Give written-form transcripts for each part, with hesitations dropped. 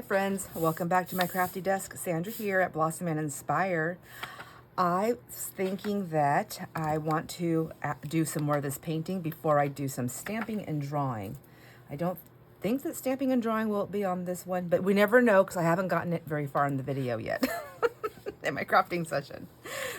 Hi friends, welcome back to my crafty desk. Sandra here at Blossom and Inspire. I was thinking that I want to do some more of this painting before I do some stamping and drawing. I don't think that stamping and drawing will be on this one, but we never know because I haven't gotten it very far in the video yet in my crafting session.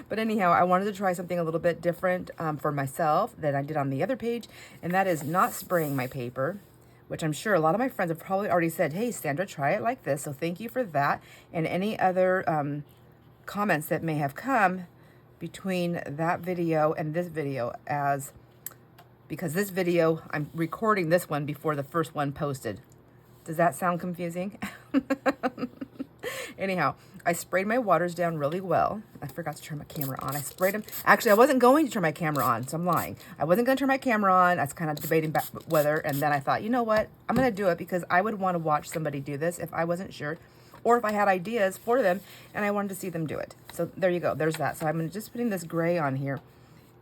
But anyhow, I wanted to try something a little bit different for myself than I did on the other page, and that is not spraying my paper, which I'm sure a lot of my friends have probably already said, hey, Sandra, try it like this. So thank you for that. And any other comments that may have come between that video and this video, because this video, I'm recording this one before the first one posted. Does that sound confusing? Anyhow, I sprayed my waters down really well. I forgot to turn my camera on. I sprayed them. Actually, I wasn't going to turn my camera on, so I'm lying. I wasn't going to turn my camera on. I was kind of debating whether, and then I thought, you know what? I'm going to do it because I would want to watch somebody do this if I wasn't sure, or if I had ideas for them and I wanted to see them do it. So there you go. There's that. So I'm just putting this gray on here.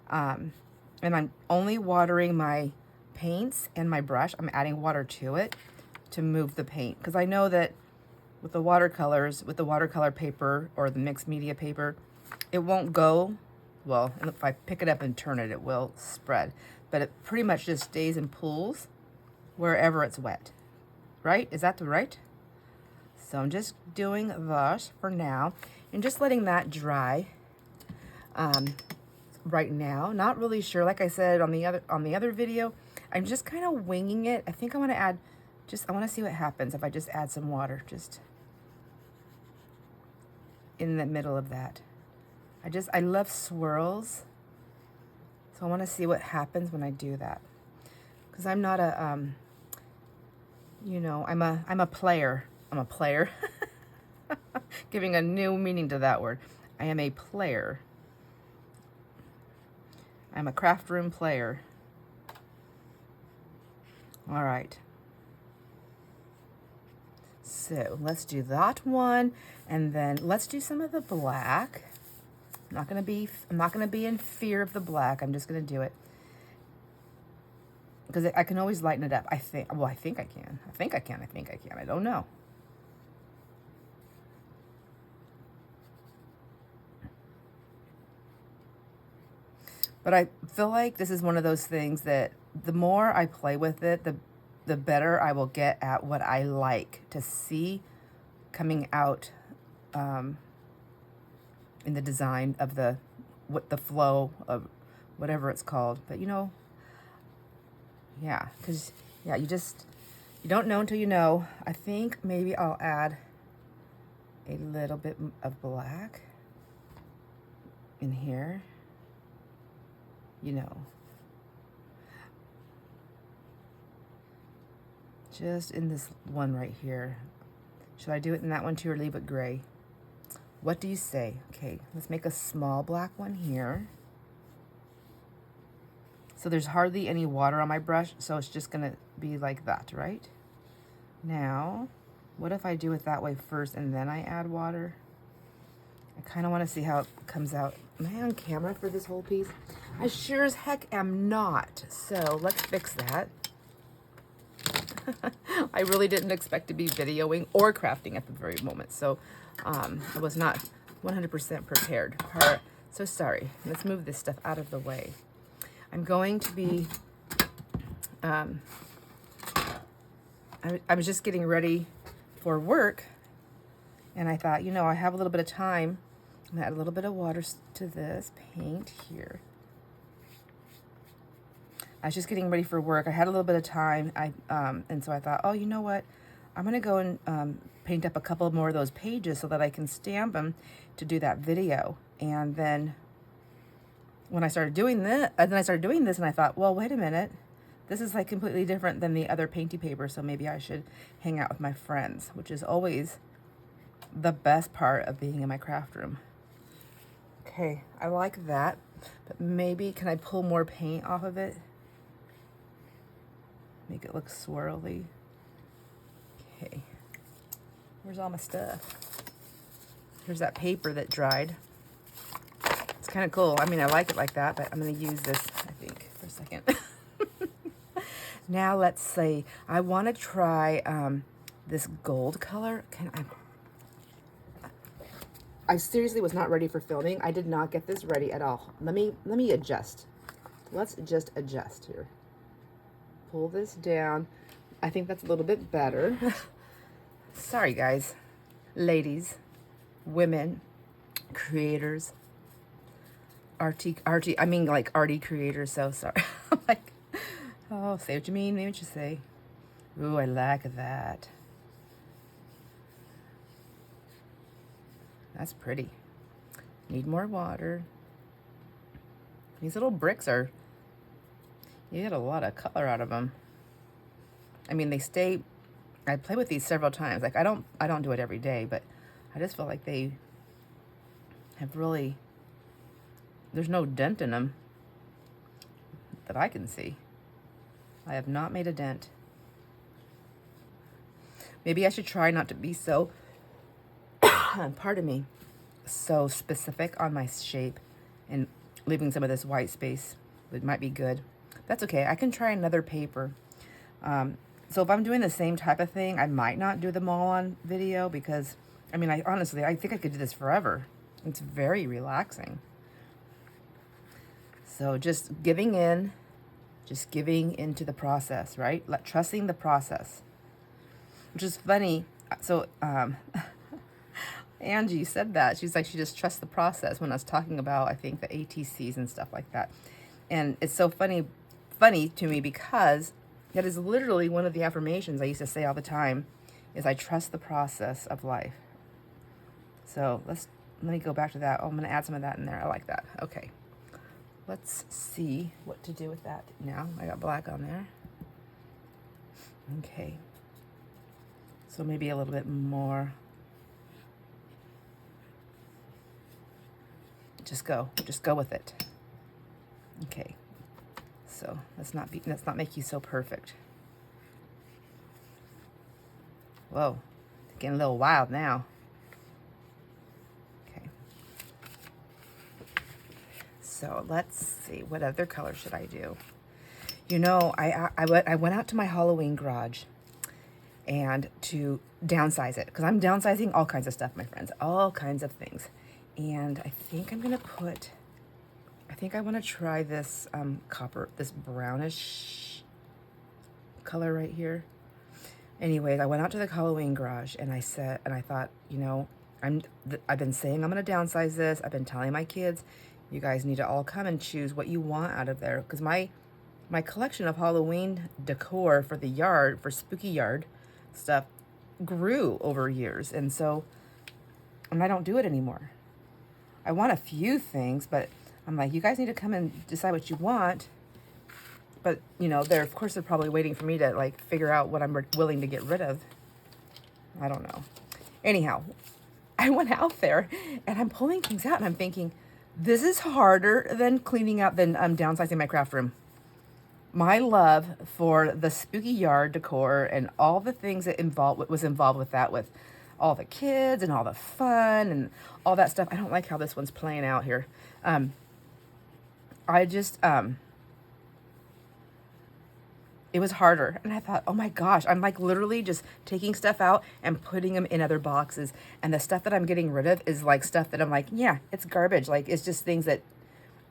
And I'm only watering my paints and my brush. I'm adding water to it to move the paint, because I know that with the watercolors, with the watercolor paper or the mixed media paper, it won't go, well, if I pick it up and turn it, it will spread. But it pretty much just stays in pools wherever it's wet, right? Is that right? So I'm just doing that for now and just letting that dry right now. Not really sure. Like I said on the other video, I'm just kind of winging it. I think I want to add, I want to see what happens if I just add some water just in the middle of that. I love swirls. So I want to see what happens when I do that. Because I'm not a, you know, I'm a player. I'm a player. Giving a new meaning to that word. I am a player. I'm a craft room player. All right. So let's do that one, and then let's do some of the black. I'm not gonna be in fear of the black. I'm just gonna do it because I can always lighten it up. I think I can. I don't know. But I feel like this is one of those things that the more I play with it, the better I will get at what I like to see coming out in the design of the flow of whatever it's called. But you know, yeah, because yeah, you don't know until you know. I think maybe I'll add a little bit of black in here, you know. Just in this one right here. Should I do it in that one too or leave it gray? What do you say? Okay, let's make a small black one here. So there's hardly any water on my brush, so it's just gonna be like that, right? Now, what if I do it that way first and then I add water? I kind of want to see how it comes out. Am I on camera for this whole piece? I sure as heck am not. So let's fix that. I really didn't expect to be videoing or crafting at the very moment, so I was not 100% prepared. So sorry. Let's move this stuff out of the way. I'm going to be, I was just getting ready for work, and I thought, you know, I have a little bit of time. I'm going to add a little bit of water to this paint here. I was just getting ready for work. I had a little bit of time, and so I thought, oh, you know what? I'm going to go and paint up a couple more of those pages so that I can stamp them to do that video. And then when I started doing this, and I thought, well, wait a minute. This is like completely different than the other painty paper, so maybe I should hang out with my friends, which is always the best part of being in my craft room. Okay, I like that, but maybe can I pull more paint off of it? Make it look swirly. Okay. Where's all my stuff? Here's that paper that dried. It's kind of cool. I mean, I like it like that, but I'm going to use this, I think, for a second. Now let's see. I want to try this gold color. I seriously was not ready for filming. I did not get this ready at all. Let me adjust. Let's just adjust here. Pull this down. I think that's a little bit better. Sorry, guys, ladies, women, creators, arty, I mean like arty creators, so sorry. I'm like, oh, say what you mean what you say. Ooh, I like that. That's pretty. Need more water. These little bricks are, you get a lot of color out of them. I mean, they stay, I play with these several times. Like I don't do it every day, but I just feel like they have really, there's no dent in them that I can see. I have not made a dent. Maybe I should try not to be so, pardon me, so specific on my shape and leaving some of this white space. It might be good. That's okay. I can try another paper. So if I'm doing the same type of thing, I might not do them all on video because, I mean, honestly, I think I could do this forever. It's very relaxing. So just giving into the process, right? Trusting the process, which is funny. So Angie said that. She's like, she just trusts the process when I was talking about, I think, the ATCs and stuff like that. And it's so funny to me because that is literally one of the affirmations I used to say all the time is I trust the process of life. So let me go back to that. Oh, I'm going to add some of that in there. I like that. Okay. Let's see what to do with that now. I got black on there. Okay. So maybe a little bit more. Just go with it. Okay. So let's not make you so perfect. Whoa, getting a little wild now. Okay. So let's see, what other color should I do? You know, I went out to my Halloween garage and to downsize it because I'm downsizing all kinds of stuff, my friends, all kinds of things. And I think I'm gonna put, I think I want to try this copper, this brownish color right here. Anyways, I went out to the Halloween garage and I thought, you know, I've been saying I'm going to downsize this. I've been telling my kids, you guys need to all come and choose what you want out of there. Because my collection of Halloween decor for the yard, for spooky yard stuff, grew over years. And I don't do it anymore. I want a few things, but I'm like, you guys need to come and decide what you want. But, you know, they're probably waiting for me to, like, figure out what I'm willing to get rid of. I don't know. Anyhow, I went out there, and I'm pulling things out, and I'm thinking, this is harder than downsizing my craft room. My love for the spooky yard decor and all the things that was involved with that, with all the kids and all the fun and all that stuff. I don't like how this one's playing out here. It was harder. And I thought, oh my gosh, I'm like literally just taking stuff out and putting them in other boxes. And the stuff that I'm getting rid of is like stuff that I'm like, yeah, it's garbage. Like, it's just things that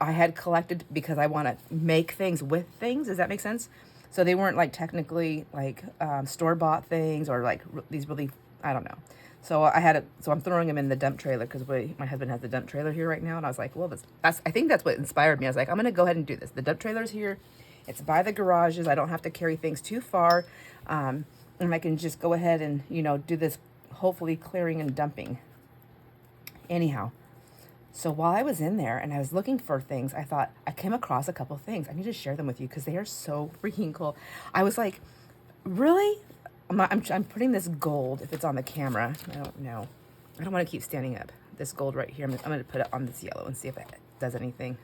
I had collected because I want to make things with things. Does that make sense? So they weren't like technically like store-bought things or like these really, I don't know. So I'm throwing them in the dump trailer because my husband has the dump trailer here right now. And I was like, well, I think that's what inspired me. I was like, I'm going to go ahead and do this. The dump trailer's here. It's by the garages. I don't have to carry things too far. And I can just go ahead and, you know, do this hopefully clearing and dumping. Anyhow, so while I was in there and I was looking for things, I thought I came across a couple things. I need to share them with you because they are so freaking cool. I was like, really? I'm putting this gold, if it's on the camera. I don't know. I don't want to keep standing up. This gold right here, I'm going to put it on this yellow and see if it does anything.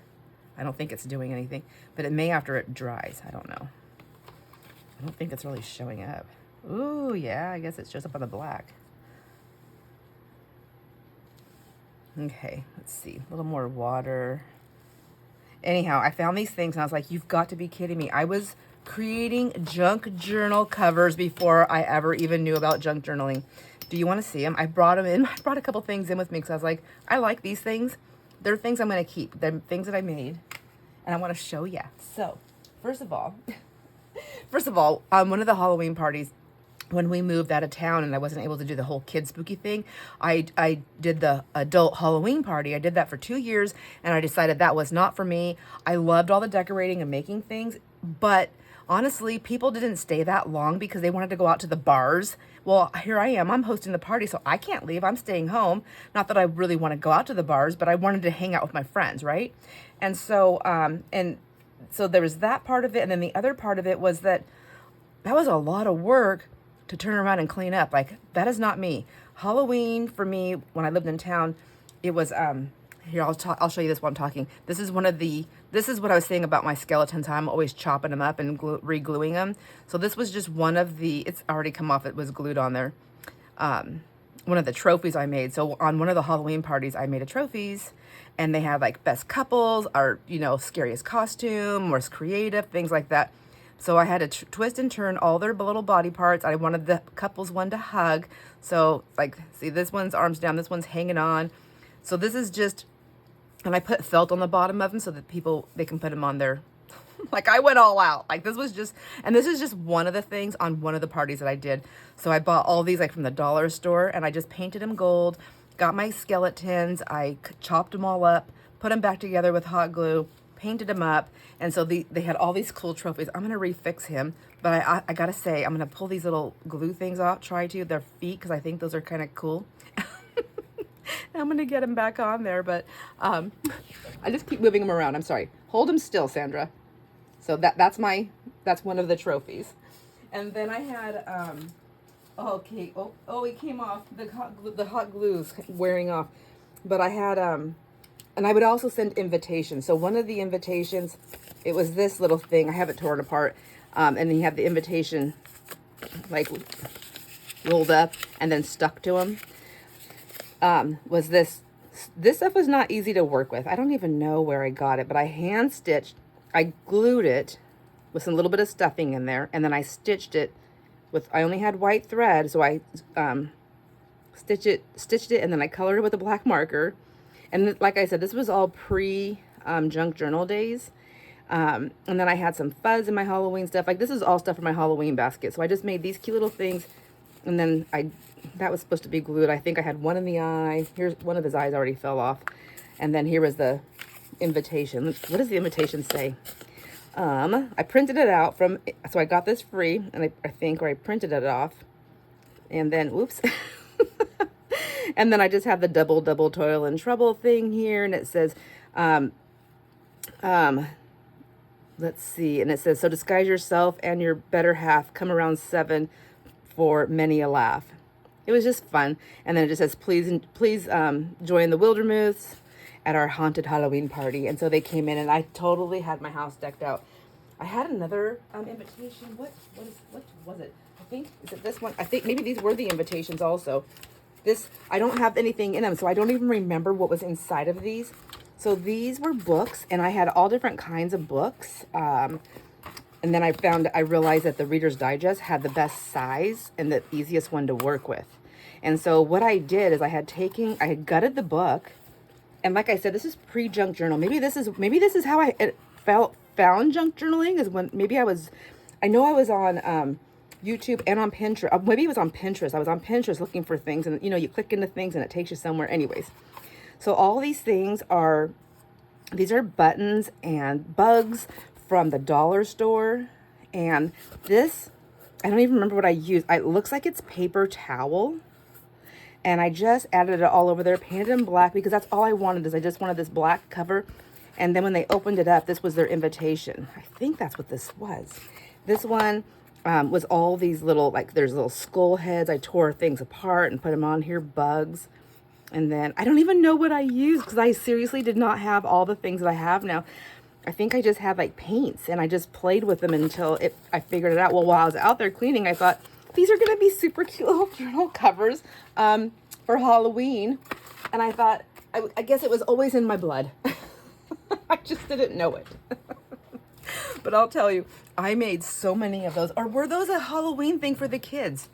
I don't think it's doing anything, but it may after it dries. I don't know. I don't think it's really showing up. Ooh, yeah, I guess it shows up on the black. Okay, let's see. A little more water. Anyhow, I found these things and I was like, you've got to be kidding me. I was creating junk journal covers before I ever even knew about junk journaling. Do you want to see them? I brought them in. I brought a couple things in with me because I was like, I like these things. They're things I'm going to keep. They're things that I made, and I want to show you. So, first of all, one of the Halloween parties, when we moved out of town and I wasn't able to do the whole kid spooky thing, I did the adult Halloween party. I did that for 2 years, and I decided that was not for me. I loved all the decorating and making things, but honestly, people didn't stay that long because they wanted to go out to the bars. Well, here I am. I'm hosting the party, so I can't leave. I'm staying home. Not that I really want to go out to the bars, but I wanted to hang out with my friends, right? And so there was that part of it, and then the other part of it was that was a lot of work to turn around and clean up. Like, that is not me. Halloween for me, when I lived in town, it was here, I'll show you this while I'm talking. This is what I was saying about my skeletons, how I'm always chopping them up and re-gluing them. So this was just one of the, it's already come off, it was glued on there. One of the trophies I made. So on one of the Halloween parties, I made a trophies, and they had like best couples, or, scariest costume, most creative, things like that. So I had to twist and turn all their little body parts. I wanted the couples one to hug. So like, see, this one's arms down, this one's hanging on. So this is just, and I put felt on the bottom of them so that they can put them on their, like, I went all out. Like, this is just one of the things on one of the parties that I did. So I bought all these like from the dollar store, and I just painted them gold, got my skeletons, I chopped them all up, put them back together with hot glue, painted them up, and so they had all these cool trophies. I'm gonna refix him, but I gotta say, I'm gonna pull these little glue things off, their feet, because I think those are kind of cool. I'm gonna get him back on there, but I just keep moving him around. I'm sorry. Hold him still, Sandra. So that's one of the trophies. And then I had okay. Oh, it came off. The hot glue's wearing off. But I had and I would also send invitations. So one of the invitations, it was this little thing. I have it torn apart, and you have the invitation like rolled up and then stuck to them. Was this stuff was not easy to work with. I don't even know where I got it, but I hand stitched, I glued it with some little bit of stuffing in there, and then I stitched it with, I only had white thread, so I stitched it, and then I colored it with a black marker. And like I said, this was all junk journal days. And then I had some fuzz in my Halloween stuff. Like, this is all stuff from my Halloween basket. So I just made these cute little things, and then that was supposed to be glued. I think I had one in the eye. Here's one of his eyes already fell off. And then here was the invitation. What does the invitation say? I printed it out so I got this free, and I printed it off. And then, whoops. And then I just have the double toil and trouble thing here, and it says, let's see, and it says, so disguise yourself and your better half, come around 7 for many a laugh. It was just fun. And then it just says, please join the wildermuths at our haunted Halloween party. And so they came in, and I totally had my house decked out. I had another invitation. What was it? I think, is it this one? I think maybe these were the invitations also. I don't have anything in them, so I don't even remember what was inside of these. So these were books, and I had all different kinds of books. And then I realized that the Reader's Digest had the best size and the easiest one to work with. And so what I did is I had gutted the book, and like I said, this is pre-junk journal. Maybe this is how I found junk journaling, is when I know I was on YouTube and on Pinterest. Maybe it was on Pinterest. I was on Pinterest looking for things, and you click into things and it takes you somewhere. Anyways, so all these things are buttons and bugs from the dollar store. And this, I don't even remember what I used. It looks like it's paper towel. And I just added it all over there, painted in black, because that's all I wanted. I just wanted this black cover. And then when they opened it up, this was their invitation. I think that's what this was. This one was all these little, there's little skull heads. I tore things apart and put them on here, bugs. And then I don't even know what I used, because I seriously did not have all the things that I have now. I think I just had paints, and I just played with them until I figured it out. Well, while I was out there cleaning, I thought, these are going to be super cute little journal covers for Halloween. And I thought, I guess it was always in my blood. I just didn't know it. But I'll tell you, I made so many of those. Or were those a Halloween thing for the kids?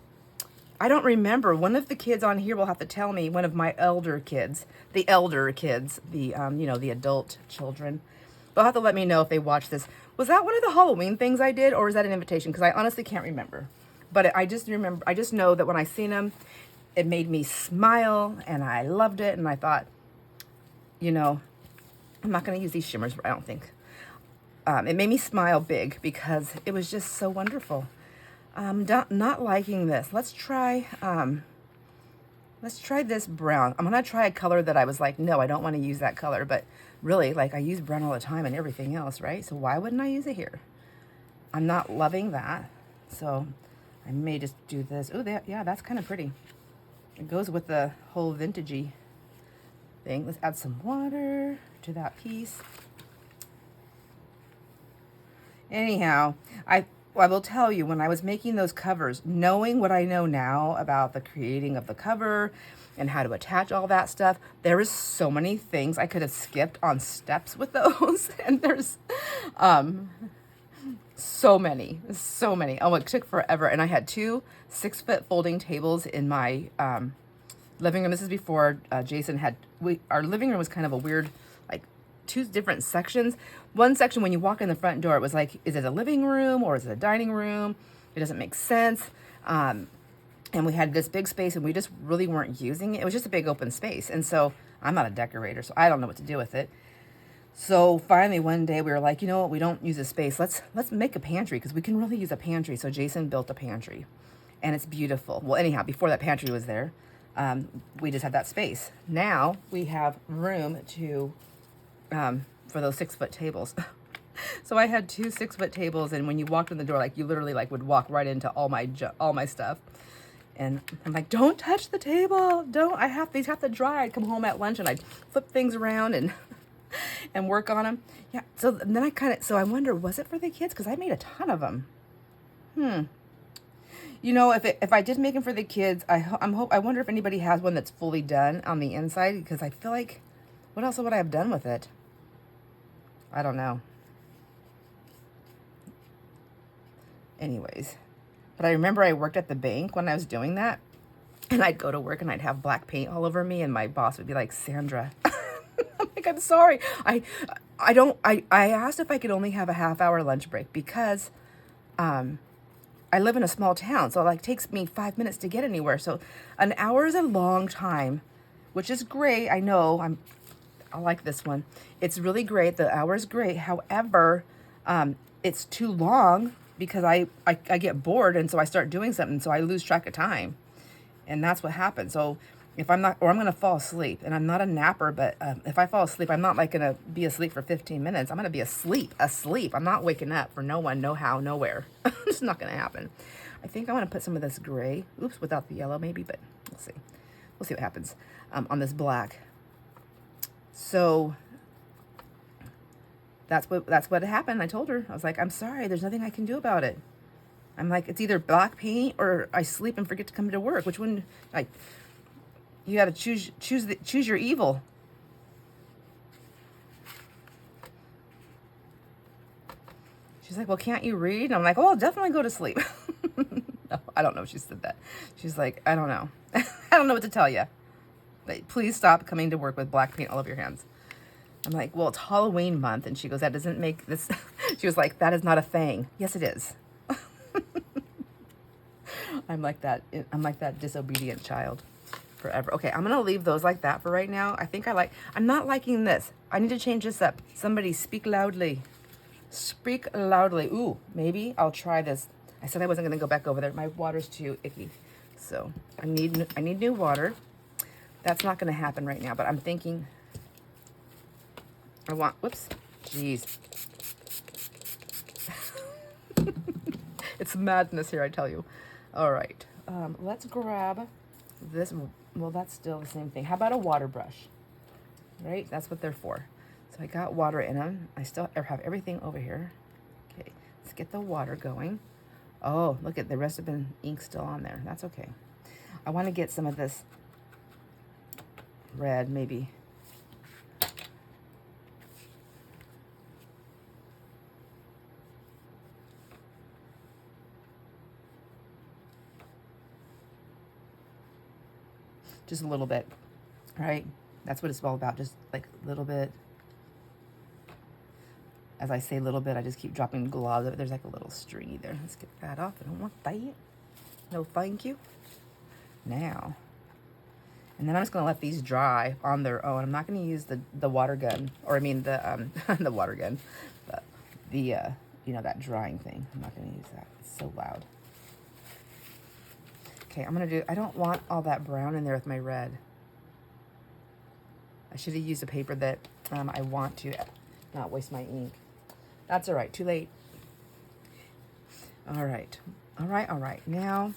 I don't remember. One of the kids on here will have to tell me, one of my elder kids, the you know, the adult children. They'll have to let me know if they watch this. Was that one of the Halloween things I did, or is that an invitation? Because I honestly can't remember. But I just remember, I just know that when I seen them, it made me smile, and I loved it, and I thought, you know, I'm not going to use these shimmers, I don't think. It made me smile big because it was just so wonderful. Not liking this. Let's try this brown. I'm going to try a color that I was like, no, I don't want to use that color, but really, like, I use brown all the time and everything else, right? So why wouldn't I use it here? I'm not loving that, so I may just do this. Oh, yeah, that's kind of pretty. It goes with the whole vintagey thing. Let's add some water to that piece. Anyhow, I will tell you, when I was making those covers, knowing what I know now about the creating of the cover and how to attach all that stuff, there is so many things I could have skipped on steps with those. And there's so many. Oh, it took forever. And I had 2 6-foot folding tables in my living room. This is before Jason had, our living room was kind of a weird, like, 2 different sections. One section, when you walk in the front door, it was like, is it a living room or is it a dining room? It doesn't make sense. And we had this big space and we just really weren't using it. It was just a big open space. And so I'm not a decorator, so I don't know what to do with it. So finally one day we were like, you know what, we don't use a space. Let's make a pantry, because we can really use a pantry. So Jason built a pantry and it's beautiful. Well, anyhow, before that pantry was there, we just had that space. Now we have room to, for those 6-foot tables. So I had 2 6-foot tables, and when you walked in the door, like, you literally like would walk right into all my stuff. And I'm like, don't touch the table. These have to dry. I'd come home at lunch and I'd flip things around and and work on them. Yeah. So then I wonder, was it for the kids? Because I made a ton of them. You know, if I did make them for the kids, I wonder if anybody has one that's fully done on the inside, because I feel like, what else would I have done with it? I don't know. Anyways, but I remember I worked at the bank when I was doing that, and I'd go to work and I'd have black paint all over me, and my boss would be like, Sandra, I'm like, I'm sorry. I asked if I could only have a half-hour lunch break, because I live in a small town, so it like takes me 5 minutes to get anywhere. So an hour is a long time, which is great. I know, I like this one. It's really great. The hour is great. However, it's too long, because I get bored, and so I start doing something, so I lose track of time. And that's what happens. So if I'm not, or I'm going to fall asleep, and I'm not a napper, but if I fall asleep, I'm not like going to be asleep for 15 minutes. I'm going to be asleep. I'm not waking up for no one, no how, nowhere. It's not going to happen. I think I want to put some of this gray, without the yellow maybe, but we'll see. We'll see what happens on this black. So that's what happened. I told her, I was like, I'm sorry, there's nothing I can do about it. I'm like, it's either black paint or I sleep and forget to come to work. Which one? Like, you got to choose your evil. She's like, well, can't you read? And I'm like, oh, I'll definitely go to sleep. No, I don't know if she said that. She's like, I don't know. I don't know what to tell you. But please stop coming to work with black paint all over your hands. I'm like, well, it's Halloween month. And she goes, that doesn't make this. She was like, that is not a thing. Yes, it is. I'm like that disobedient child forever. Okay, I'm going to leave those like that for right now. I'm not liking this. I need to change this up. Somebody speak loudly. Speak loudly. Ooh, maybe I'll try this. I said I wasn't going to go back over there. My water's too icky. So I need new water. That's not going to happen right now, but I'm thinking whoops, jeez. It's madness here, I tell you. All right, let's grab this. Well, that's still the same thing. How about a water brush? Right, that's what they're for. So I got water in them. I still have everything over here. Okay, let's get the water going. Oh, look at the rest of the ink still on there. That's okay. I want to get some of this red, maybe. just a little bit, right? That's what it's all about, just like a little bit. As I say a little bit, I just keep dropping globs of it. There's like a little stringy there. Let's get that off. I don't want that. No, thank you. Now, and then I'm just gonna let these dry on their own. I'm not gonna use the water gun, or I mean the the water gun, but the you know, that drying thing. I'm not gonna use that. It's so loud. Okay, I'm gonna do. I don't want all that brown in there with my red. I should have used a paper that I want to not waste my ink. That's all right. Too late. All right. All right. All right. Now,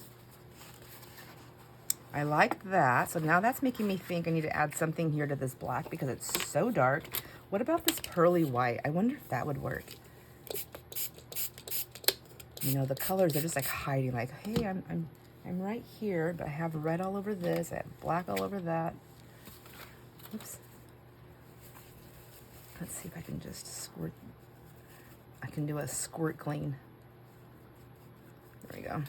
I like that. So now that's making me think I need to add something here to this black because it's so dark. What about this pearly white? I wonder if that would work. You know, the colors are just like hiding. Like, hey, I'm right here, but I have red all over this. I have black all over that. Oops. Let's see if I can just squirt. I can do a squirt clean. There we go.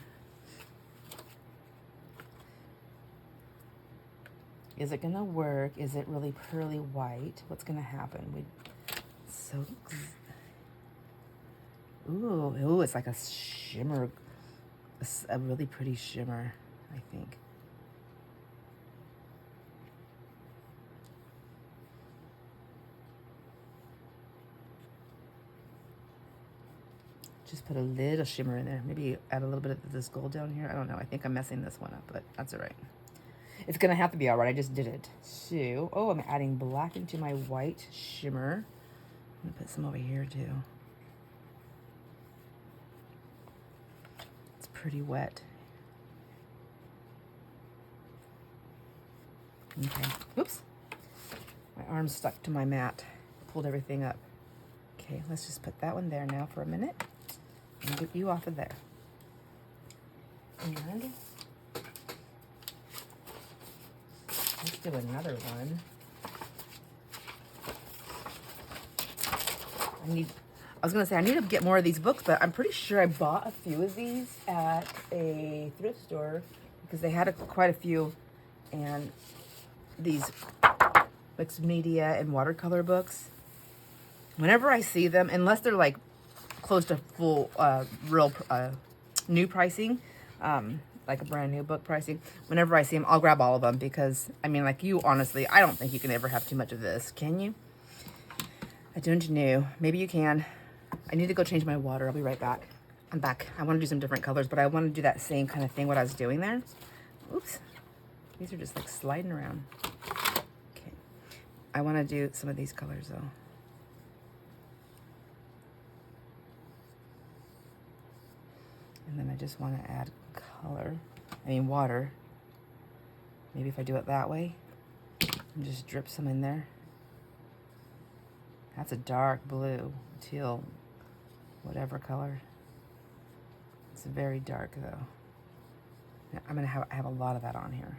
Is it gonna work? Is it really pearly white? What's gonna happen? Ooh, it's like a shimmer, a really pretty shimmer, I think. Just put a little shimmer in there. Maybe add a little bit of this gold down here. I don't know. I think I'm messing this one up, but that's all right. It's gonna have to be all right. I just did it. So, oh, I'm adding black into my white shimmer. I'm gonna put some over here too. It's pretty wet. Okay. Oops. My arm's stuck to my mat. Pulled everything up. Okay, let's just put that one there now for a minute. And get you off of there. And let's do another one. I was gonna say I need to get more of these books, but I'm pretty sure I bought a few of these at a thrift store because they had quite a few, and these mixed media and watercolor books. Whenever I see them, unless they're like close to full real new pricing, like a brand new book pricing, whenever I see them, I'll grab all of them because, I mean, like you, honestly, I don't think you can ever have too much of this, can you? I don't know. Maybe you can. I need to go change my water. I'll be right back. I'm back. I want to do some different colors, but I want to do that same kind of thing what I was doing there. Oops. These are just like sliding around. Okay. I want to do some of these colors though. And then I just want to add color, water. Maybe if I do it that way, and just drip some in there. That's a dark blue, teal, whatever color. It's very dark though. I'm gonna have a lot of that on here.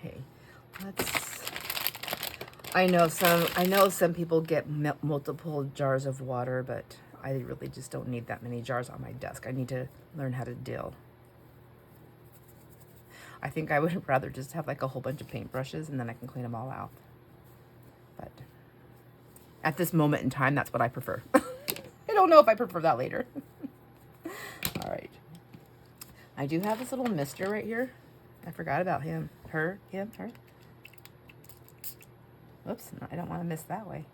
Okay, I know some people get multiple jars of water, but I really just don't need that many jars on my desk. I need to learn how to dill. I think I would rather just have like a whole bunch of paintbrushes and then I can clean them all out. But at this moment in time, that's what I prefer. I don't know if I prefer that later. All right. I do have this little mister right here. I forgot about him. Her. Whoops, no, I don't want to miss that way.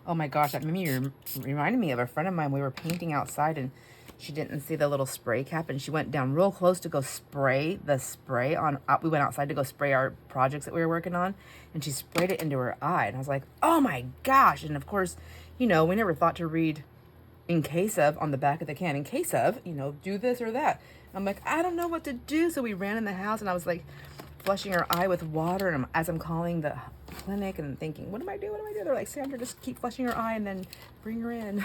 Oh my gosh, that reminded me of a friend of mine. We were painting outside and she didn't see the little spray cap and she went down real close to go spray the spray on. We went outside to go spray our projects that we were working on and she sprayed it into her eye. And I was like, oh my gosh. And of course, you know, we never thought to read in case of on the back of the can, in case of, you know, do this or that. I'm like, I don't know what to do. So we ran in the house and I was like flushing her eye with water. And as I'm calling the clinic and thinking, what do I do? They're like, Sandra, just keep flushing her eye and then bring her in.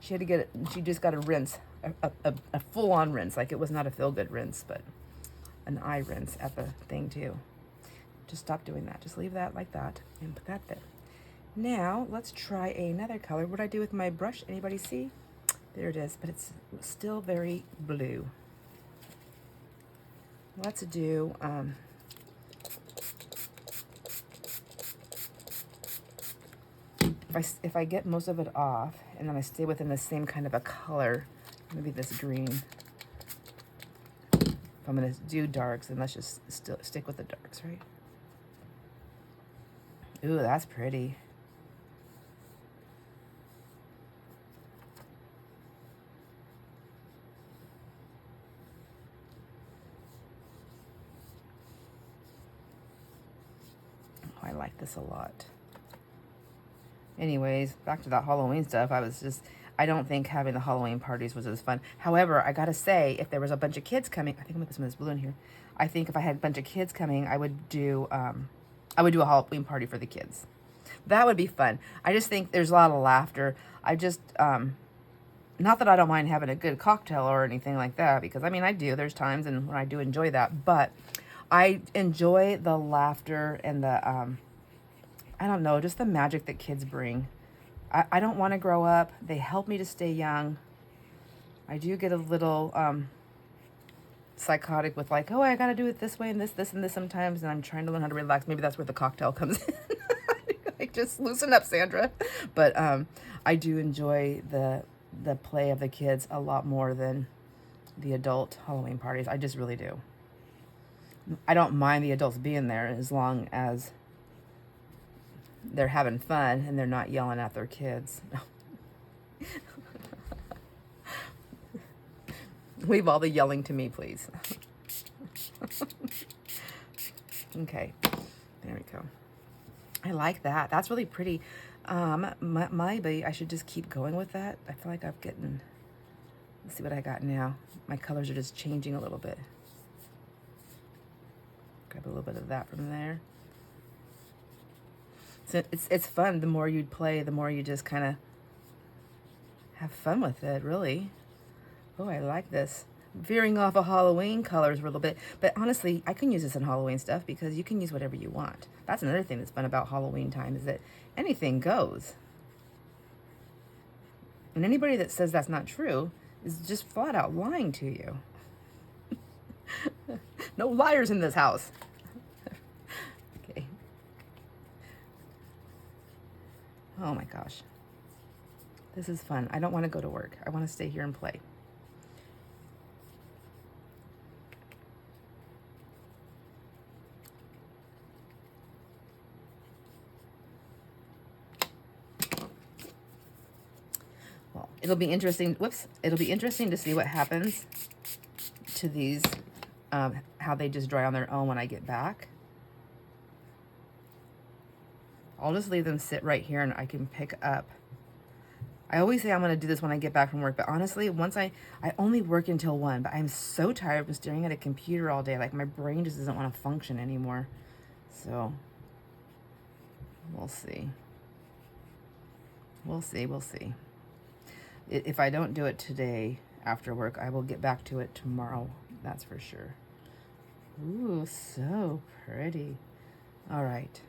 She had to get it. She just got a rinse, a full-on rinse. Like it was not a feel-good rinse, but an eye rinse at the thing too. Just stop doing that. Just leave that like that and put that there. Now, let's try another color. What did I do with my brush? Anybody see? There it is, but it's still very blue. Let's do, if I get most of it off, and then I stay within the same kind of a color, maybe this green. If I'm gonna do darks, then let's just still stick with the darks, right? Ooh, that's pretty. I like this a lot. Anyways, back to that Halloween stuff. I don't think having the Halloween parties was as fun. However, I gotta say, if there was a bunch of kids coming, I think I'm gonna put some of this blue in here. I think if I had a bunch of kids coming, I would do a Halloween party for the kids. That would be fun. I just think there's a lot of laughter. I just, not that I don't mind having a good cocktail or anything like that, because I mean, I do. There's times and when I do enjoy that, but I enjoy the laughter and the, I don't know, just the magic that kids bring. I don't want to grow up. They help me to stay young. I do get a little psychotic with like, oh, I got to do it this way and this and this sometimes, and I'm trying to learn how to relax. Maybe that's where the cocktail comes in. Like, just loosen up, Sandra. But I do enjoy the play of the kids a lot more than the adult Halloween parties. I just really do. I don't mind the adults being there as long as they're having fun and they're not yelling at their kids. Leave all the yelling to me, please. Okay, there we go. I like that. That's really pretty. Maybe I should just keep going with that. I feel like I'm getting, let's see what I got now. My colors are just changing a little bit. Grab a little bit of that from there. So it's fun. The more you play, the more you just kind of have fun with it, really. Oh, I like this. Veering off of Halloween colors a little bit. But honestly, I can use this in Halloween stuff because you can use whatever you want. That's another thing that's fun about Halloween time, is that anything goes. And anybody that says that's not true is just flat out lying to you. No liars in this house. Okay. Oh my gosh. This is fun. I don't want to go to work. I want to stay here and play. Well, it'll be interesting. Whoops. It'll be interesting to see what happens to these, how they just dry on their own when I get back. I'll just leave them sit right here and I can pick up. I always say I'm going to do this when I get back from work, but honestly, once I only work until 1, but I'm so tired of staring at a computer all day. Like, my brain just doesn't want to function anymore. So, we'll see. We'll see, we'll see. If I don't do it today after work, I will get back to it tomorrow. That's for sure. Ooh, so pretty. All right.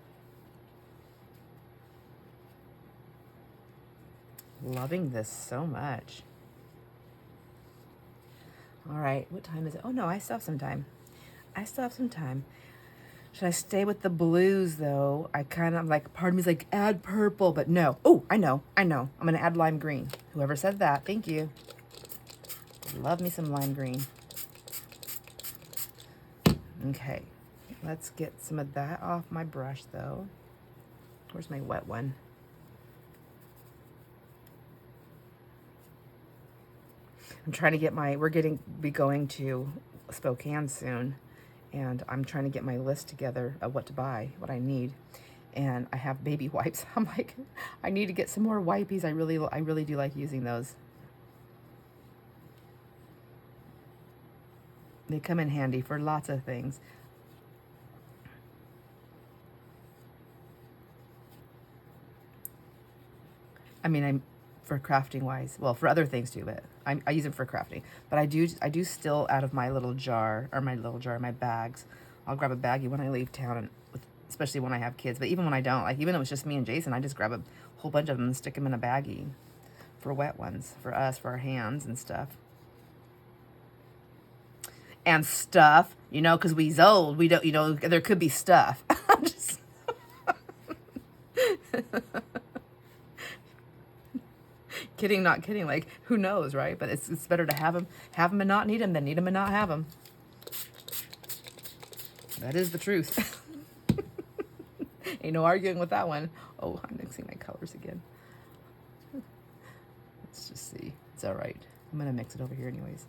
Loving this so much. All right, what time is it? Oh no, I still have some time. I still have some time. Should I stay with the blues though? I kind of like, part of me's like, add purple, but no. Oh, I know. I'm gonna add lime green. Whoever said that, thank you. Love me some lime green. Okay, let's get some of that off my brush though. Where's my wet one? I'm trying to get be going to Spokane soon, and I'm trying to get my list together of what to buy, what I need. And I have baby wipes. I'm like, I need to get some more wipies. I really do like using those. They come in handy for lots of things. I mean, for crafting wise, well, for other things too, but I use them for crafting. But I do still, out of my little jar, my bags, I'll grab a baggie when I leave town, and especially when I have kids. But even when I don't, like even if it was just me and Jason, I just grab a whole bunch of them and stick them in a baggie for wet ones, for us, for our hands and stuff. And stuff, you know, because we's old. We don't, you know, there could be stuff. I'm just... Kidding, not kidding. Like, who knows, right? But it's better to have them and not need them than need them and not have them. That is the truth. Ain't no arguing with that one. Oh, I'm mixing my colors again. Let's just see. It's all right. I'm going to mix it over here anyways.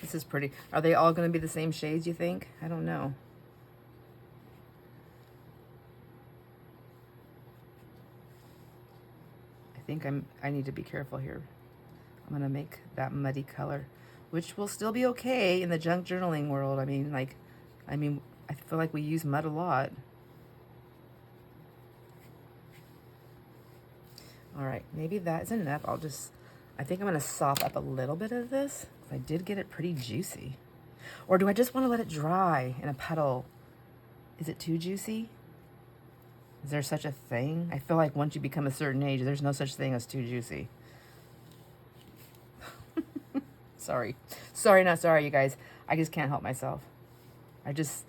This is pretty. Are they all going to be the same shades, you think? I don't know. I think I need to be careful here. I'm going to make that muddy color, which will still be okay in the junk journaling world. I mean, I feel like we use mud a lot. All right, maybe that's enough. I think I'm going to sop up a little bit of this. I did get it pretty juicy. Or do I just want to let it dry in a puddle? Is it too juicy? Is there such a thing? I feel like once you become a certain age, there's no such thing as too juicy. Sorry. Sorry, not sorry, you guys. I just can't help myself. I just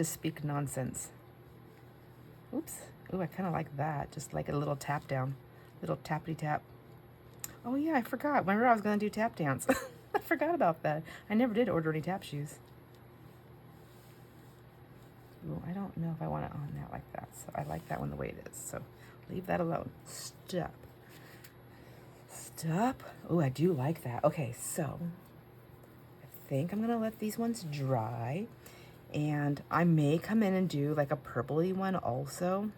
speak nonsense. Oops. Ooh, I kind of like that. Just like a little tap down. Little tappity tap. Oh yeah, I forgot. Remember I was going to do tap dance. I forgot about that. I never did order any tap shoes. Ooh, I don't know if I want it on that like that. So I like that one the way it is. So leave that alone. Stop. Stop. Oh, I do like that. Okay, so I think I'm going to let these ones dry. And I may come in and do like a purpley one also.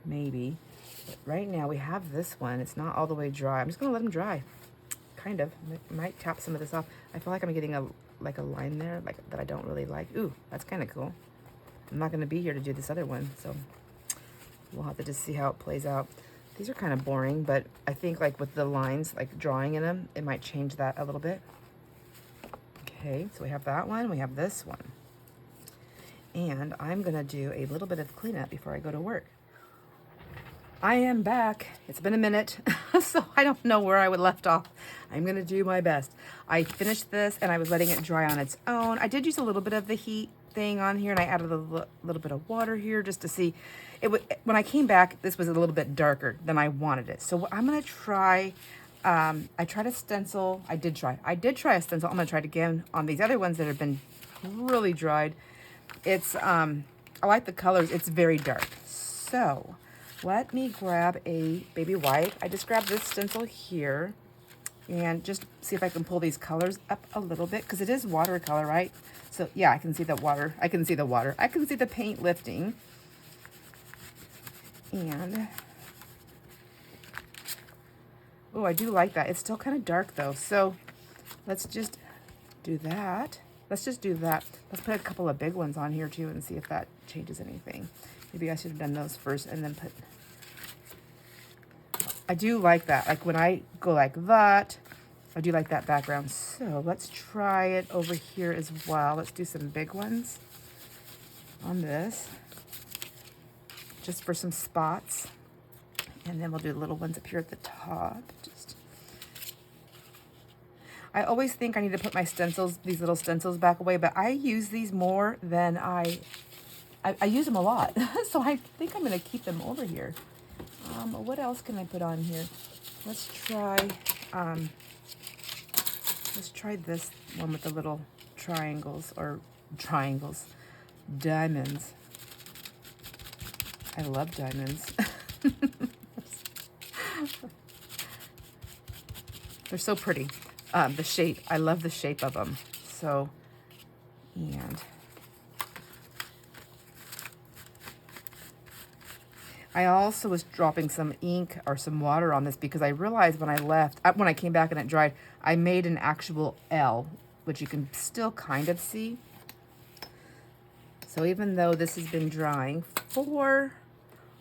Maybe. But right now we have this one. It's not all the way dry. I'm just going to let them dry. Kind of. I might tap some of this off. I feel like I'm getting a line there like that I don't really like. Ooh, that's kind of cool. I'm not going to be here to do this other one, so we'll have to just see how it plays out. These are kind of boring, but I think like with the lines, like drawing in them, it might change that a little bit. Okay, so we have that one. We have this one. And I'm going to do a little bit of cleanup before I go to work. I am back. It's been a minute, so I don't know where I would left off. I'm going to do my best. I finished this, and I was letting it dry on its own. I did use a little bit of the heat thing on here, and I added a little bit of water here just to see. When I came back, this was a little bit darker than I wanted it. So I'm going to try, I tried a stencil. I did try a stencil. I'm going to try it again on these other ones that have been really dried. It's, I like the colors. It's very dark. So let me grab a baby white. I just grabbed this stencil here and just see if I can pull these colors up a little bit because it is watercolor, right? So yeah, I can see the water. I can see the water. I can see the paint lifting. And, oh, I do like that. It's still kind of dark though. So let's just do that. Let's just do that. Let's put a couple of big ones on here too and see if that changes anything. Maybe I should have done those first and then put... I do like that. Like when I go like that, I do like that background. So let's try it over here as well. Let's do some big ones on this, just for some spots. And then we'll do little ones up here at the top. I always think I need to put my stencils, these little stencils back away, but I use these more than I use them a lot. So I think I'm going to keep them over here. What else can I put on here? Let's try this one with the little diamonds. I love diamonds. They're so pretty. The shape, I love the shape of them. So, and I also was dropping some ink or some water on this because I realized when I came back and it dried, I made an actual L, which you can still kind of see. So even though this has been drying for,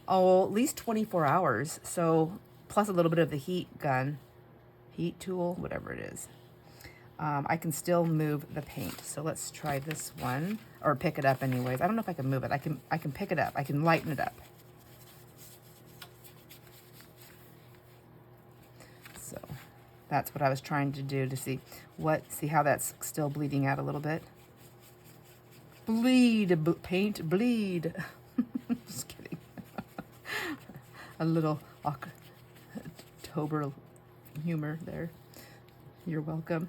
at least 24 hours, so plus a little bit of the heat tool, whatever it is, I can still move the paint. So let's try this one, or pick it up anyways. I don't know if I can move it. I can pick it up. I can lighten it up. So that's what I was trying to do to see how that's still bleeding out a little bit. Bleed, paint, bleed. Just kidding. A little October humor there. You're welcome.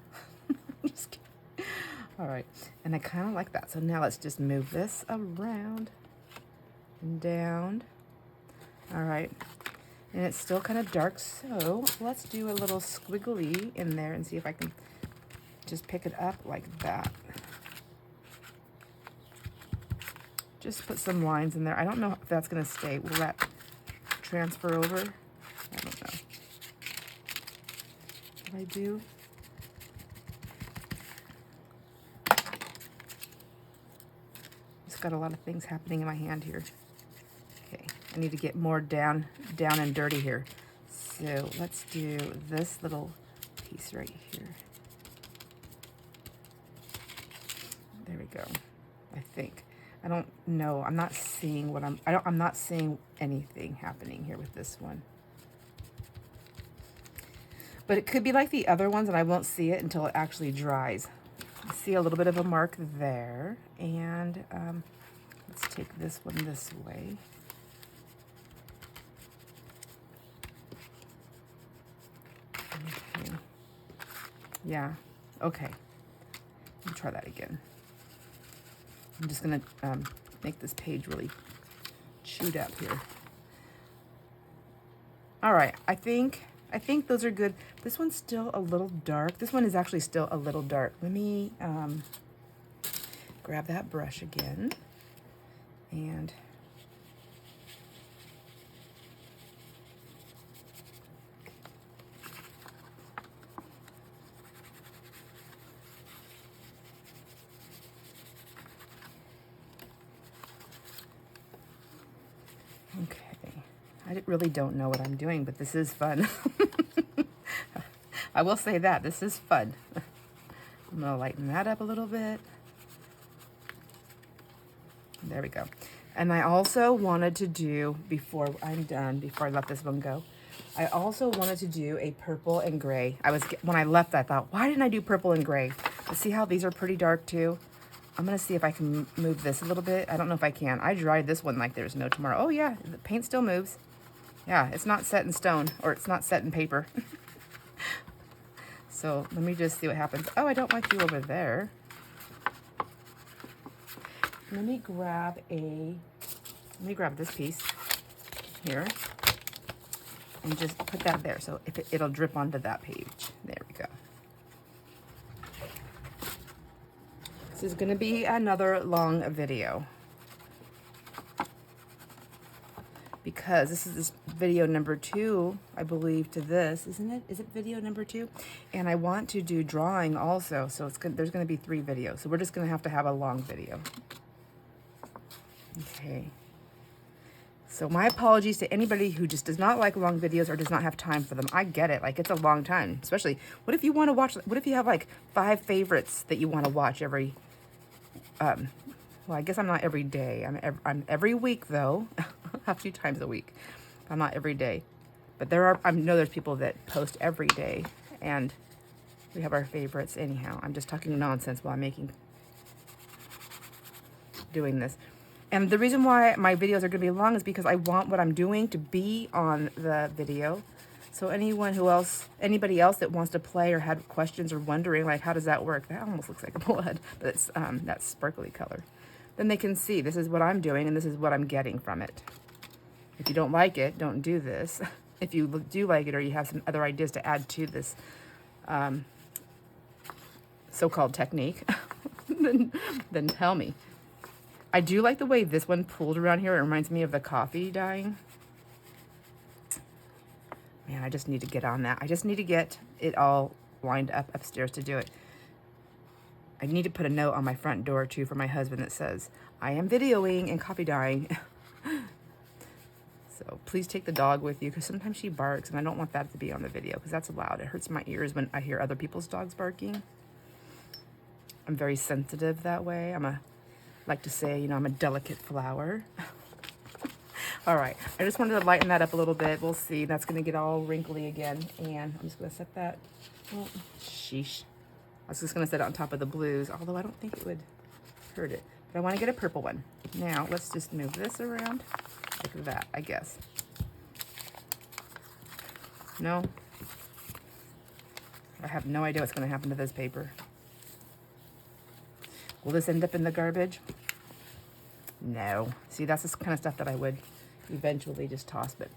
Just kidding. All right, and I kind of like that. So now let's just move this around and down. All right, and it's still kind of dark, so let's do a little squiggly in there and see if I can just pick it up like that. Just put some lines in there. I don't know if that's going to stay. Will that transfer over? I don't know. What I do? Just got a lot of things happening in my hand here. Okay, I need to get more down and dirty here. So let's do this little piece right here. There we go. I think. I don't know. I'm not seeing what I'm not seeing anything happening here with this one. But it could be like the other ones and I won't see it until it actually dries. I see a little bit of a mark there. And let's take this one this way. Okay. Yeah. Okay. Let me try that again. I'm just gonna make this page really chewed up here. All right, I think those are good. This one's still a little dark. This one is actually still a little dark. Let me grab that brush again and I really don't know what I'm doing, but this is fun. I will say that. This is fun. I'm going to lighten that up a little bit. There we go. And I also wanted to do, before I'm done, before I let this one go, I also wanted to do a purple and gray. When I left, I thought, why didn't I do purple and gray? But see how these are pretty dark too? I'm going to see if I can move this a little bit. I don't know if I can. I dried this one like there's no tomorrow. Oh yeah, the paint still moves. Yeah, it's not set in stone, or it's not set in paper. So let me just see what happens. Oh, I don't like you over there. Let me grab this piece here and just put that there. So if it'll drip onto that page. There we go. This is going to be another long video, because this is video number 2, I believe, to this, isn't it? Is it video number 2? And I want to do drawing also, so there's going to be 3 videos. So we're just going to have a long video. Okay. So my apologies to anybody who just does not like long videos or does not have time for them. I get it. Like, it's a long time, especially what if you want to watch? What if you have like 5 favorites that you want to watch every? Well, I guess I'm not every day. I'm every week though. A few times a week. I'm not every day, but I know there's people that post every day, and we have our favorites. Anyhow, I'm just talking nonsense while I'm doing this. And the reason why my videos are going to be long is because I want what I'm doing to be on the video. So anybody else that wants to play or had questions or wondering, like, how does that work? That almost looks like blood, but it's that sparkly color. Then they can see this is what I'm doing and this is what I'm getting from it. If you don't like it, don't do this. If you do like it, or you have some other ideas to add to this so-called technique, then tell me. I do like the way this one pulled around here. It reminds me of the coffee dyeing. Man, I just need to get on that. I just need to get it all lined up upstairs to do it. I need to put a note on my front door too for my husband that says, I am videoing and copy dyeing. So please take the dog with you, because sometimes she barks and I don't want that to be on the video because that's loud. It hurts my ears when I hear other people's dogs barking. I'm very sensitive that way. Like to say, you know, I'm a delicate flower. All right, I just wanted to lighten that up a little bit. We'll see. That's going to get all wrinkly again. And I'm just going to set that, oh, sheesh. I was just going to set it on top of the blues, although I don't think it would hurt it. But I want to get a purple one. Now, let's just move this around like that, I guess. No? I have no idea what's going to happen to this paper. Will this end up in the garbage? No. See, that's the kind of stuff that I would eventually just toss, but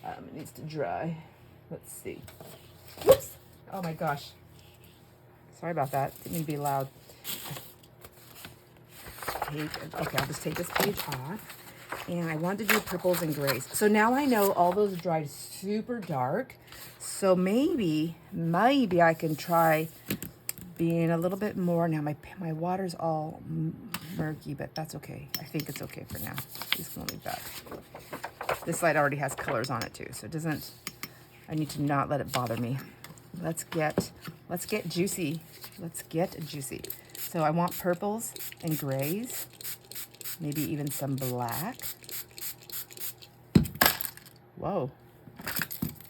it needs to dry. Let's see. Whoops! Oh my gosh. Sorry about that. Didn't mean to be loud. Okay, I'll just take this page off. And I wanted to do purples and grays. So now I know all those dried super dark. So maybe I can try being a little bit more. Now my water's all murky, but that's okay. I think it's okay for now. Just gonna leave that. This slide already has colors on it too, so it doesn't, I need to not let it bother me. Let's get juicy. Let's get juicy. So I want purples and grays, maybe even some black. Whoa,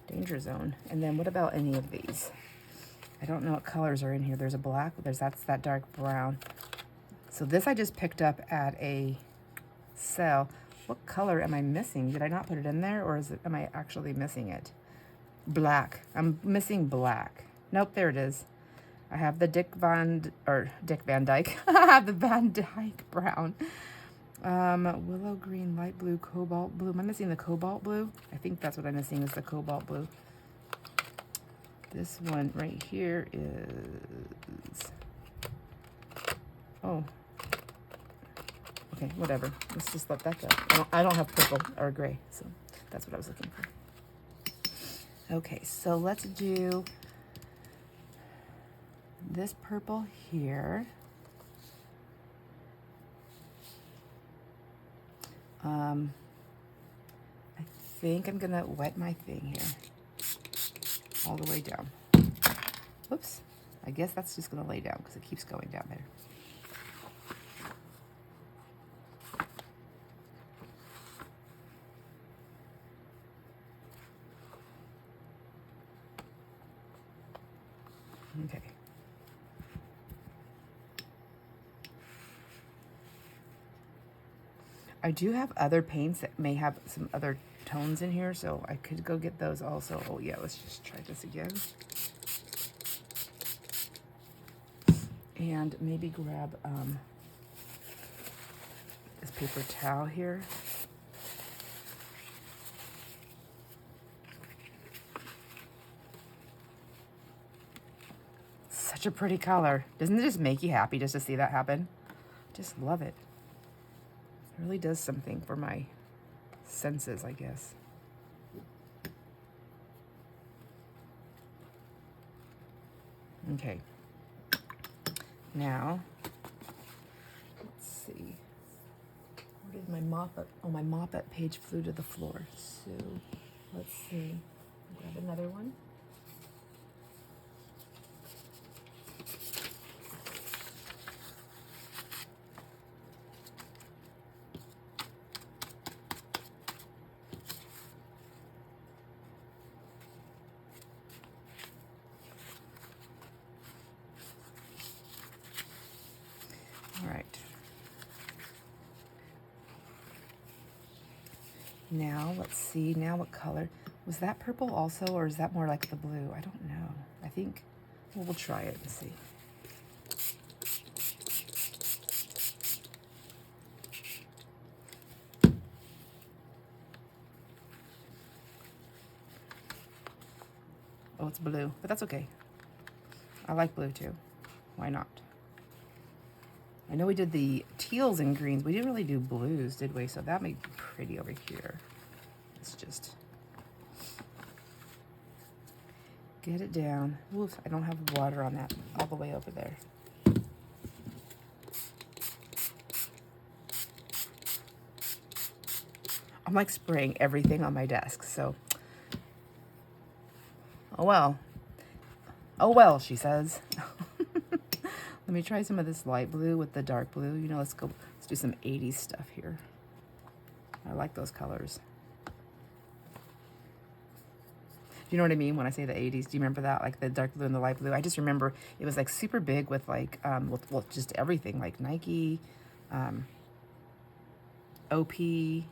danger zone. And then what about any of these? I don't know what colors are in here. There's a black, that's that dark brown. So this I just picked up at a sale. What color am I missing? Did I not put it in there, or am I actually missing it? Black. I'm missing black. Nope, there it is. I have the Dick Van Dyke. I have the Van Dyke brown. Willow green, light blue, cobalt blue. Am I missing the cobalt blue? I think that's what I'm missing, is the cobalt blue. This one right here is, oh, okay, whatever. Let's just let that go. I don't have purple or gray, so that's what I was looking for. Okay, so let's do this purple here. I think I'm gonna wet my thing here all the way down. Whoops. I guess that's just gonna lay down because it keeps going down there. Okay. I do have other paints that may have some other tones in here, so I could go get those also. Oh yeah, let's just try this again. And maybe grab this paper towel here. Such a pretty color. Doesn't it just make you happy just to see that happen? Just love it. It really does something for my senses, I guess. Okay. Now, let's see. Where did my mop-up? Oh, my mop-up page flew to the floor. So, let's see. Grab another one. All right. Now, let's see. Now what color? Was that purple also, or is that more like the blue? I don't know. I think, well, we'll try it and see. Oh, it's blue, but that's okay. I like blue too. Why not? I know we did the teals and greens. We didn't really do blues, did we? So that might be pretty over here. It's just... get it down. Oops, I don't have water on that all the way over there. I'm like spraying everything on my desk, so. Oh well. Oh well, she says. Let me try some of this light blue with the dark blue. You know, let's do some 80s stuff here. I like those colors. Do you know what I mean when I say the 80s? Do you remember that? Like the dark blue and the light blue? I just remember it was like super big with like, with just everything, like Nike, OP. Okay,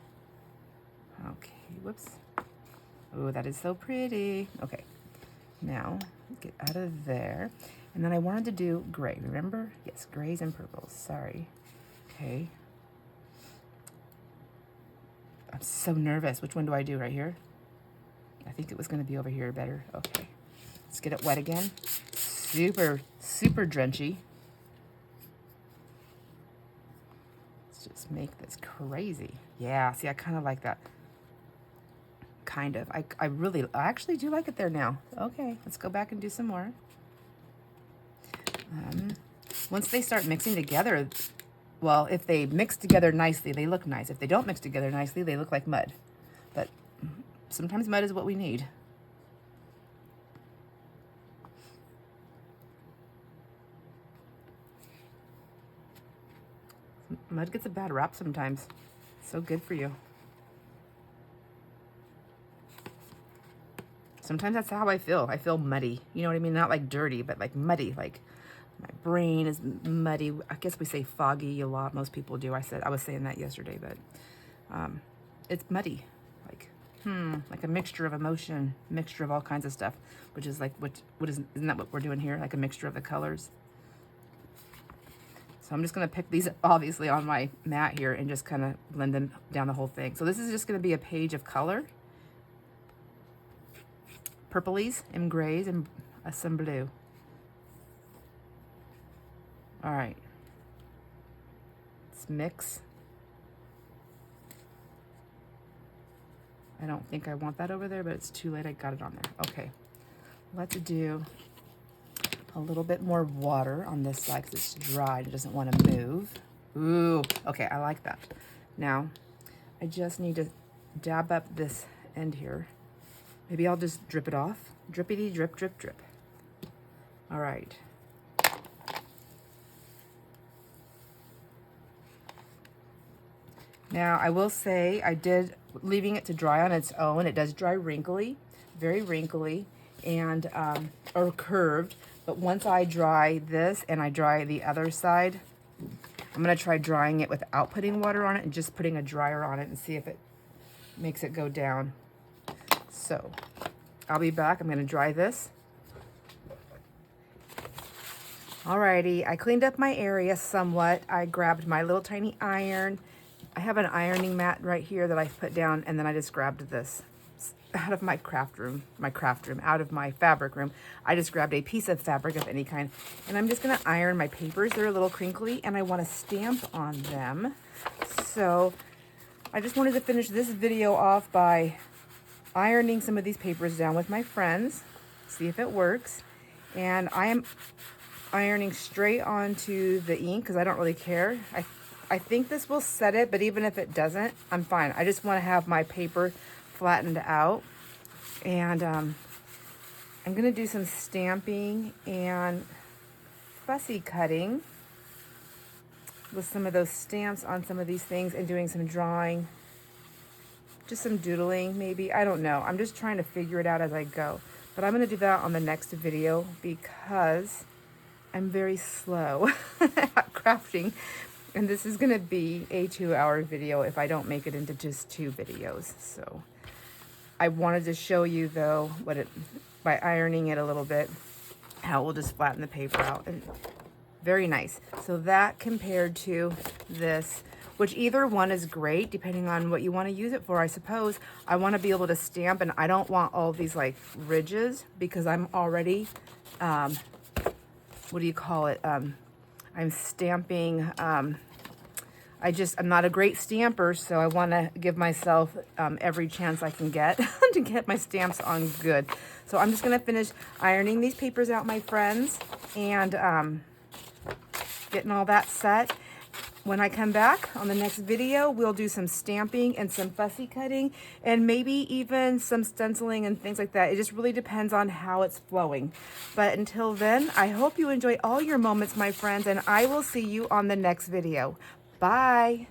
whoops. Oh, that is so pretty. Okay, now get out of there. And then I wanted to do gray, remember? Yes, grays and purples, sorry. Okay. I'm so nervous. Which one do I do right here? I think it was gonna be over here better. Okay, let's get it wet again. Super, super drenchy. Let's just make this crazy. Yeah, see, I kind of like that. Kind of. I actually do like it there now. Okay, let's go back and do some more. Once they start mixing together, well, if they mix together nicely, they look nice. If they don't mix together nicely, they look like mud. But sometimes mud is what we need. Mud gets a bad rap sometimes. So good for you. Sometimes that's how I feel. I feel muddy. You know what I mean? Not like dirty, but like muddy. Like my brain is muddy. I guess we say foggy a lot. Most people do. I was saying that yesterday, but it's muddy. Like a mixture of emotion, mixture of all kinds of stuff, which is like, isn't that what we're doing here? Like a mixture of the colors. So I'm just gonna pick these obviously on my mat here and just kind of blend them down the whole thing. So this is just gonna be a page of color. Purplies and grays and some blue. All right, let's mix. I don't think I want that over there, but it's too late. I got it on there. Okay, let's do a little bit more water on this side because it's dry. It doesn't want to move. Ooh, okay, I like that. Now, I just need to dab up this end here. Maybe I'll just drip it off. Drippity drip, drip, drip. All right. Now, I will say leaving it to dry on its own. It does dry wrinkly, very wrinkly, and or curved. But once I dry this and I dry the other side, I'm gonna try drying it without putting water on it and just putting a dryer on it and see if it makes it go down. So, I'll be back. I'm gonna dry this. Alrighty, I cleaned up my area somewhat. I grabbed my little tiny iron. I have an ironing mat right here that I put down, and then I just grabbed this out of my craft room, out of my fabric room. I just grabbed a piece of fabric of any kind, and I'm just gonna iron my papers. They're a little crinkly, and I wanna stamp on them. So I just wanted to finish this video off by ironing some of these papers down with my friends, see if it works. And I am ironing straight onto the ink because I don't really care. I think this will set it, but even if it doesn't, I'm fine. I just want to have my paper flattened out. And I'm going to do some stamping and fussy cutting with some of those stamps on some of these things and doing some drawing. Just some doodling, maybe. I don't know. I'm just trying to figure it out as I go. But I'm going to do that on the next video because I'm very slow at crafting. And this is going to be a 2-hour video if I don't make it into just 2 videos. So I wanted to show you, though, by ironing it a little bit, how we'll just flatten the paper out. And very nice. So that compared to this, which either one is great, depending on what you want to use it for, I suppose. I want to be able to stamp, and I don't want all these, like, ridges, because I'm already, what do you call it? I'm stamping, I'm not a great stamper, so I want to give myself every chance I can get to get my stamps on good. So I'm just going to finish ironing these papers out, my friends, and getting all that set. When I come back on the next video, we'll do some stamping and some fussy cutting and maybe even some stenciling and things like that. It just really depends on how it's flowing. But until then, I hope you enjoy all your moments, my friends, and I will see you on the next video. Bye.